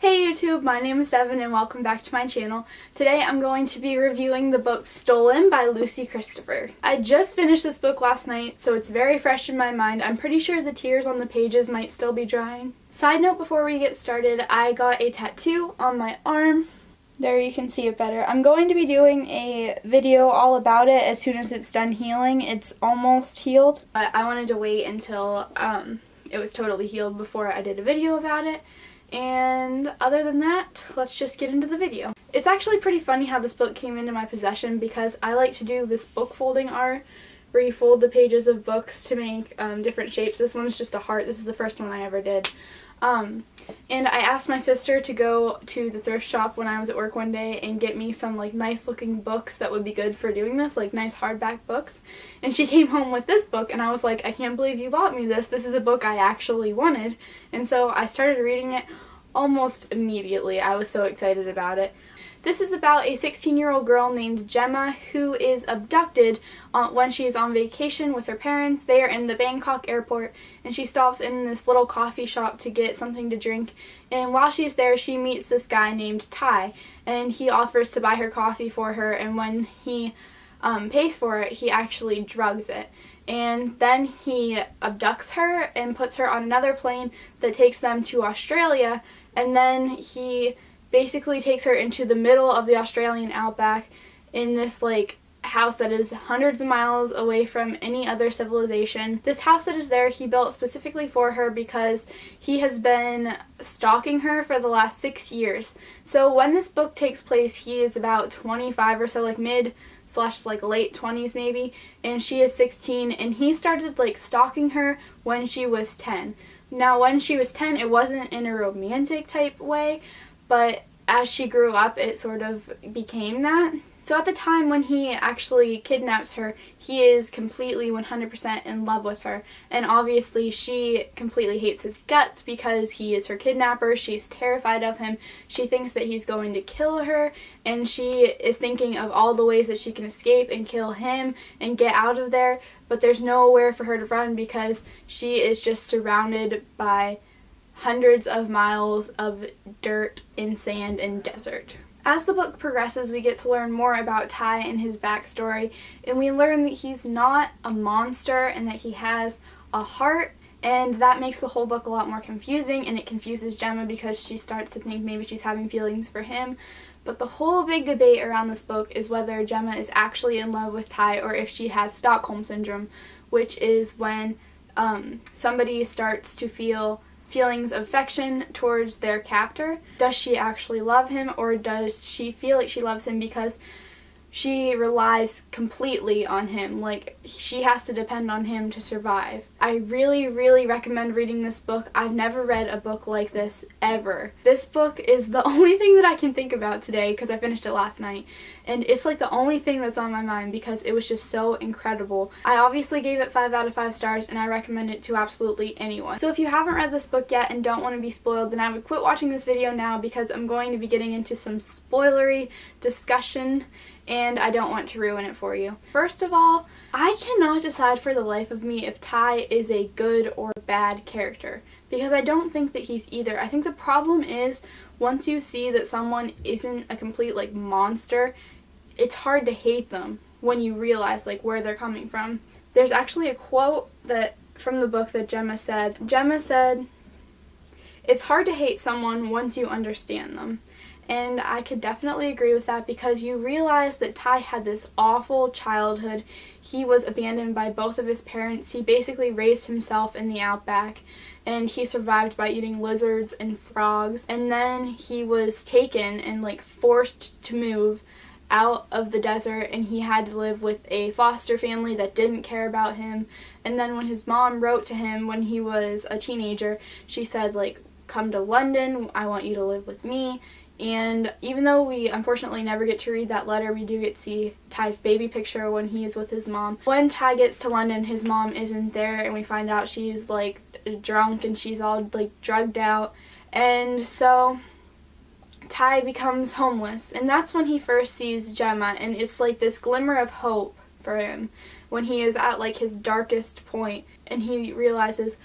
Hey YouTube, my name is Devin and welcome back to my channel. Today I'm going to be reviewing the book Stolen by Lucy Christopher. I just finished this book last night, so it's very fresh in my mind. I'm pretty sure the tears on the pages might still be drying. Side note before we get started, I got a tattoo on my arm. There you can see it better. I'm going to be doing a video all about it as soon as it's done healing. It's almost healed, but I wanted to wait until it was totally healed before I did a video about it. And other than that, let's just get into the video. It's actually pretty funny how this book came into my possession because I like to do this book folding art where you fold the pages of books to make different shapes. This one's just a heart. This is the first one I ever did. And I asked my sister to go to the thrift shop when I was at work one day and get me some like nice looking books that would be good for doing this, like nice hardback books. And she came home with this book and I was like, I can't believe you bought me this. This is a book I actually wanted. And so I started reading it almost immediately. I was so excited about it. This is about a 16-year-old girl named Gemma who is abducted when she's on vacation with her parents. They are in the Bangkok airport and she stops in this little coffee shop to get something to drink. And while she's there, she meets this guy named Ty and he offers to buy her coffee for her, and when he pays for it, he actually drugs it. And then he abducts her and puts her on another plane that takes them to Australia, and then he basically takes her into the middle of the Australian outback in this like house that is hundreds of miles away from any other civilization. This house that is there he built specifically for her because he has been stalking her for the last 6 years. So when this book takes place, he is about 25 or so, like mid / like late 20s maybe, and she is 16, and he started like stalking her when she was 10. Now when she was 10, it wasn't in a romantic type way, but as she grew up it sort of became that. So at the time when he actually kidnaps her, he is completely 100% in love with her, and obviously she completely hates his guts because he is her kidnapper. She's terrified of him. She thinks that he's going to kill her, and she is thinking of all the ways that she can escape and kill him and get out of there, but there's nowhere for her to run because she is just surrounded by hundreds of miles of dirt and sand and desert. As the book progresses, we get to learn more about Ty and his backstory, and we learn that he's not a monster and that he has a heart, and that makes the whole book a lot more confusing, and it confuses Gemma because she starts to think maybe she's having feelings for him. But the whole big debate around this book is whether Gemma is actually in love with Ty or if she has Stockholm Syndrome, which is when somebody starts to feel feelings of affection towards their captor. Does she actually love him, or does she feel like she loves him because she relies completely on him, like she has to depend on him to survive? I really recommend reading this book. I've never read a book like this ever. This book is the only thing that I can think about today because I finished it last night, and it's like the only thing that's on my mind because it was just so incredible. I obviously gave it 5 out of 5 stars, and I recommend it to absolutely anyone. So if you haven't read this book yet and don't want to be spoiled, then I would quit watching this video now because I'm going to be getting into some spoilery discussion and I don't want to ruin it for you. First of all, I cannot decide for the life of me if Ty is a good or bad character because I don't think that he's either. I think the problem is once you see that someone isn't a complete like monster, it's hard to hate them when you realize like where they're coming from. There's actually a quote that from the book that Gemma said. Gemma said, "It's hard to hate someone once you understand them." And I could definitely agree with that because you realize that Ty had this awful childhood. He was abandoned by both of his parents. He basically raised himself in the outback, and he survived by eating lizards and frogs. And then he was taken and like forced to move out of the desert, and he had to live with a foster family that didn't care about him. And then when his mom wrote to him when he was a teenager, she said like, "Come to London, I want you to live with me." And even though we unfortunately never get to read that letter, we do get to see Ty's baby picture when he is with his mom. When Ty gets to London, his mom isn't there, and we find out she's like drunk and she's all like drugged out. And so Ty becomes homeless, and that's when he first sees Gemma, and it's like this glimmer of hope for him when he is at like his darkest point, and he realizes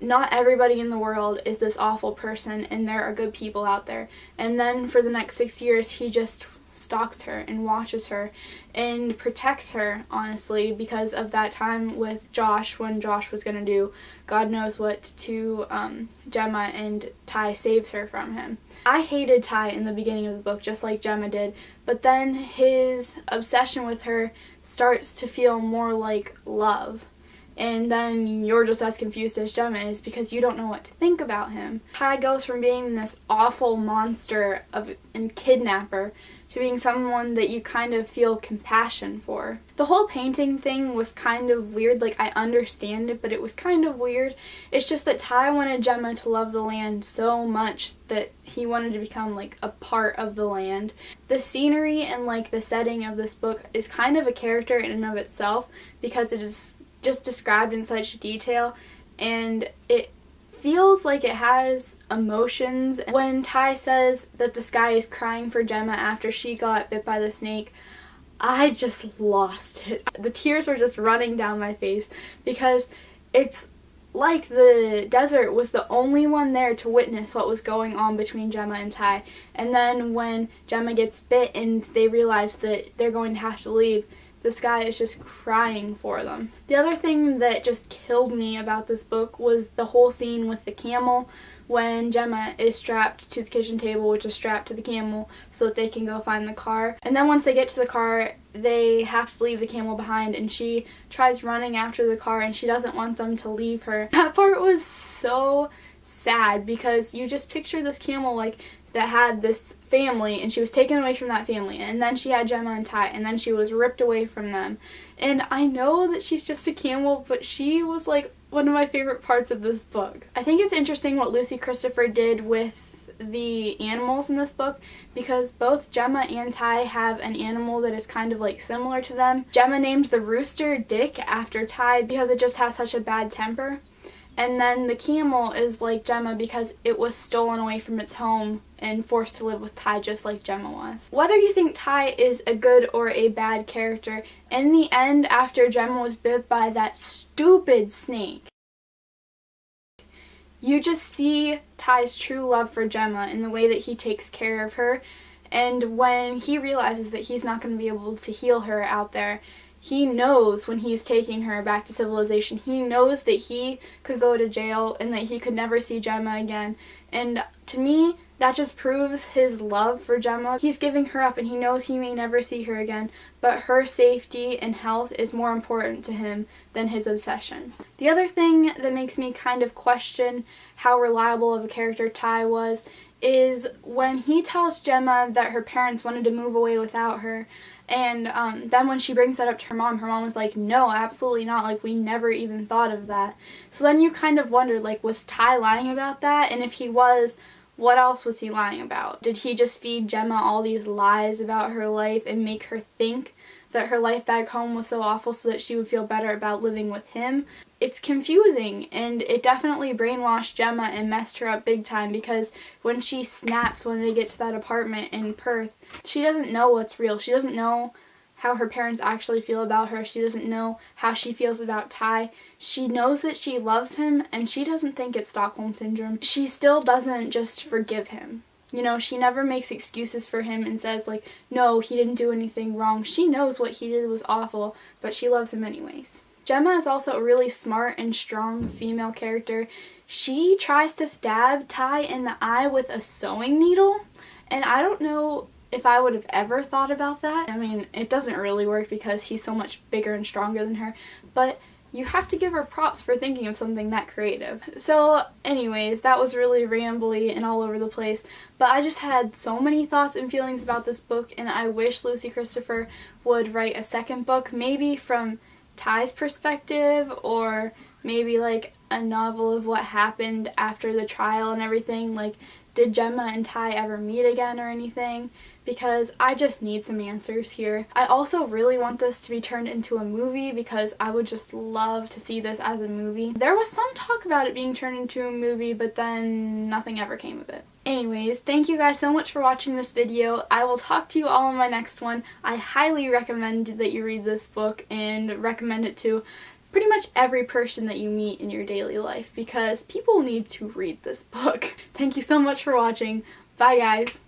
not everybody in the world is this awful person, and there are good people out there. And then for the next 6 years, he just stalks her and watches her and protects her, honestly, because of that time with Josh, when Josh was going to do God knows what to Gemma, and Ty saves her from him. I hated Ty in the beginning of the book, just like Gemma did, but then his obsession with her starts to feel more like love. And then you're just as confused as Gemma is because you don't know what to think about him. Ty goes from being this awful monster and kidnapper to being someone that you kind of feel compassion for. The whole painting thing was kind of weird. Like, I understand it, but it was kind of weird. It's just that Ty wanted Gemma to love the land so much that he wanted to become like a part of the land. The scenery and like the setting of this book is kind of a character in and of itself because it is just described in such detail, and it feels like it has emotions. When Ty says that the sky is crying for Gemma after she got bit by the snake, I just lost it. The tears were just running down my face because it's like the desert was the only one there to witness what was going on between Gemma and Ty. And then when Gemma gets bit and they realize that they're going to have to leave, the sky is just crying for them. The other thing that just killed me about this book was the whole scene with the camel when Gemma is strapped to the kitchen table, which is strapped to the camel so that they can go find the car. And then once they get to the car, they have to leave the camel behind, and she tries running after the car and she doesn't want them to leave her. That part was so sad because you just picture this camel like that had this family, and she was taken away from that family, and then she had Gemma and Ty, and then she was ripped away from them. And I know that she's just a camel, but she was like one of my favorite parts of this book. I think it's interesting what Lucy Christopher did with the animals in this book, because both Gemma and Ty have an animal that is kind of like similar to them. Gemma named the rooster Dick after Ty because it just has such a bad temper. And then the camel is like Gemma because it was stolen away from its home and forced to live with Ty just like Gemma was. Whether you think Ty is a good or a bad character, in the end, after Gemma was bit by that stupid snake, you just see Ty's true love for Gemma in the way that he takes care of her. And when he realizes that he's not going to be able to heal her out there, he knows when he's taking her back to civilization, he knows that he could go to jail and that he could never see Gemma again. And to me, that just proves his love for Gemma. He's giving her up and he knows he may never see her again, but her safety and health is more important to him than his obsession. The other thing that makes me kind of question how reliable of a character Ty was is when he tells Gemma that her parents wanted to move away without her. And then when she brings that up to her mom was like, no, absolutely not. Like, we never even thought of that. So then you kind of wonder, like, was Ty lying about that? And if he was, what else was he lying about? Did he just feed Gemma all these lies about her life and make her think that her life back home was so awful so that she would feel better about living with him? It's confusing, and it definitely brainwashed Gemma and messed her up big time, because when she snaps when they get to that apartment in Perth, she doesn't know what's real. She doesn't know how her parents actually feel about her. She doesn't know how she feels about Ty. She knows that she loves him, and she doesn't think it's Stockholm Syndrome. She still doesn't just forgive him. You know, she never makes excuses for him and says, like, no, he didn't do anything wrong. She knows what he did was awful, but she loves him anyways. Gemma is also a really smart and strong female character. She tries to stab Ty in the eye with a sewing needle, and I don't know if I would have ever thought about that. I mean, it doesn't really work because he's so much bigger and stronger than her, but you have to give her props for thinking of something that creative. So anyways, that was really rambly and all over the place, but I just had so many thoughts and feelings about this book, and I wish Lucy Christopher would write a second book, maybe from Ty's perspective, or maybe like a novel of what happened after the trial and everything. Like, did Gemma and Ty ever meet again or anything? Because I just need some answers here. I also really want this to be turned into a movie because I would just love to see this as a movie. There was some talk about it being turned into a movie, but then nothing ever came of it. Anyways, thank you guys so much for watching this video. I will talk to you all in my next one. I highly recommend that you read this book and recommend it to pretty much every person that you meet in your daily life, because people need to read this book. Thank you so much for watching. Bye guys!